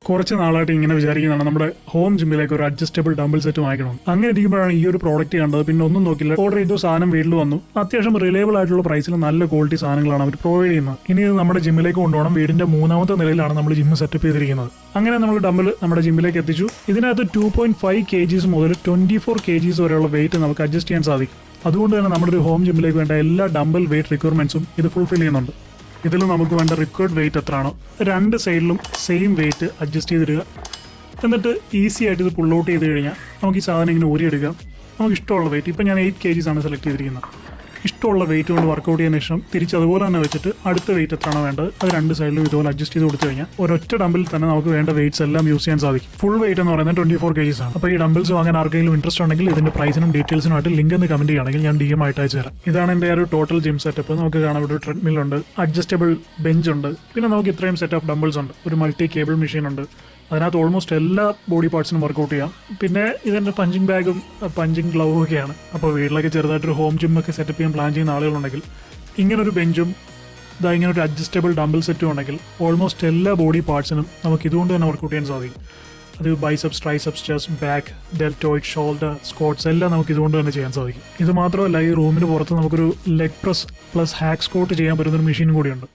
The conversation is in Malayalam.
കുറച്ച് നാളായിട്ട് ഇങ്ങനെ വിചാരിക്കുന്നതാണ് നമ്മുടെ ഹോം ജിമ്മിലേക്ക് ഒരു അഡ്ജസ്റ്റബിൾ ഡംബിൾ സെറ്റ് വാങ്ങിക്കണം. അങ്ങനെ ഇരിക്കുമ്പോഴാണ് ഈ ഒരു പ്രോഡക്റ്റ് കണ്ടത്. പിന്നെ ഒന്നും നോക്കില്ല, ഓർഡർ ചെയ്തു, സാധനം വീട്ടിൽ വന്നു. അത്യാവശ്യം റിലയബിൾ ആയിട്ടുള്ള പ്രൈസിൽ നല്ല ക്വാളിറ്റി സാധനങ്ങളാണ് അവർ പ്രൊവൈഡ് ചെയ്യുന്നത്. ഇനി ഇത് നമ്മുടെ ജിമ്മിലേക്ക് കൊണ്ടുപോകണം. വീടിന്റെ 3ാമത്തെ നിലയിലാണ് നമ്മൾ ജിമ്മ് സെറ്റപ്പ് ചെയ്തിരിക്കുന്നത്. അങ്ങനെ നമ്മൾ ഡംബിൾ നമ്മുടെ ജിമ്മിലേക്ക് എത്തിച്ചു. ഇതിനകത്ത് 2.5 kgs മുതൽ 24 kgs വരെയുള്ള വെയിറ്റ് നമുക്ക് അഡ്ജസ്റ്റ് ചെയ്യാൻ സാധിക്കും. അതുകൊണ്ട് തന്നെ നമ്മുടെ ഒരു ഹോം ജിമ്മിലേക്ക് വേണ്ട എല്ലാ ഡംബിൾ വെയിറ്റ് റിക്വയർമെന്റ്സും ഇത് ഫുൾഫിൽ ചെയ്യുന്നുണ്ട്. ഇതിൽ നമുക്ക് വേണ്ട റിക്വയർഡ് വെയിറ്റ് എത്രയാണോ 2 സൈഡിലും സെയിം വെയിറ്റ് അഡ്ജസ്റ്റ് ചെയ്തിടുക. എന്നിട്ട് ഈസി ആയിട്ട് ഇത് പുൾ ഔട്ട് ചെയ്ത് കഴിഞ്ഞാൽ നമുക്ക് ഈ സാധനം ഇങ്ങനെ ഊരിയെടുക്കാം. നമുക്ക് ഇഷ്ടമുള്ള വെയിറ്റ്, ഇപ്പം ഞാൻ 8 kgs ആണ് സെലക്ട് ചെയ്തിരിക്കുന്നത്. ഇഷ്ടമുള്ള വെയിറ്റ് കൊണ്ട് വർക്കൗട്ട് ചെയ്യുന്ന ശേഷം തിരിച്ച് അതുപോലെ തന്നെ വെച്ചിട്ട് അടുത്ത വെയിറ്റ് എത്രയാണോ വേണ്ടത് അത് 2 സൈഡിലും ഇതുപോലെ അഡ്ജസ്റ്റ് ചെയ്ത് കൊടുത്തു കഴിഞ്ഞാൽ ഒരൊറ്റ ഡംബിൽ തന്നെ നമുക്ക് വേണ്ട വെയിറ്റ്സ് എല്ലാം യൂസ് ചെയ്യാൻ സാധിക്കും. ഫുൾ വെയിറ്റ് എന്ന് പറയുന്നത് 24 kgs ആണ്. അപ്പോൾ ഈ ഡംബിൾസ് വാങ്ങാൻ ആർക്കെങ്കിലും ഇൻട്രസ്റ്റ് ഉണ്ടെങ്കിൽ ഇതിന്റെ പ്രൈസിനും ഡീറ്റെയിൽസിനുമായിട്ട് ലിങ്ക് എന്ന് കമന്റ് ചെയ്യുകയാണെങ്കിൽ ഞാൻ DM ആയിട്ട് അയച്ചു തരാം. ഇതാണ് എൻ്റെ ഒരു ടോട്ടൽ ജിം സെറ്റപ്പ്. നമുക്ക് കാണാം ഇവിടെ ട്രെഡ്മിൽ ഉണ്ട്, അഡ്ജസ്റ്റബിൾ ബെഞ്ച് ഉണ്ട്, പിന്നെ നമുക്ക് ഇത്രയും സെറ്റ് ഓഫ് ഡംബിൾസ് ഉണ്ട്, ഒരു മൾട്ടി കേബിൾ മെഷീൻ ഉണ്ട്. അതിനകത്ത് ഓൾമോസ്റ്റ് എല്ലാ ബോഡി പാർട്സിനും വർക്കൗട്ട് ചെയ്യാം. പിന്നെ ഇതിൻ്റെ പഞ്ചിങ് ബാഗും പഞ്ചിങ് ഗ്ലൗവും ഒക്കെയാണ്. അപ്പോൾ വീട്ടിലൊക്കെ ചെറുതായിട്ടൊരു ഹോം ജിമ്മൊക്കെ സെറ്റപ്പ് ചെയ്യാൻ പ്ലാൻ ചെയ്യുന്ന ആളുകളുണ്ടെങ്കിൽ ഇങ്ങനൊരു ബെഞ്ചും ഇങ്ങനൊരു അഡ്ജസ്റ്റബിൾ ഡംബിൾ സെറ്റും ഉണ്ടെങ്കിൽ ഓൾമോസ്റ്റ് എല്ലാ ബോഡി പാർട്സിനും നമുക്ക് ഇതുകൊണ്ട് തന്നെ വർക്കൗട്ട് ചെയ്യാൻ സാധിക്കും. അത് biceps, triceps, chest, back, deltoid, shoulder, squats എല്ലാം നമുക്ക് ഇതുകൊണ്ട് തന്നെ ചെയ്യാൻ സാധിക്കും. ഇത് മാത്രമല്ല, ഈ റൂമിന് പുറത്ത് നമുക്കൊരു leg press plus hack squat ചെയ്യാൻ പറ്റുന്നൊരു മെഷീനും കൂടിയുണ്ട്.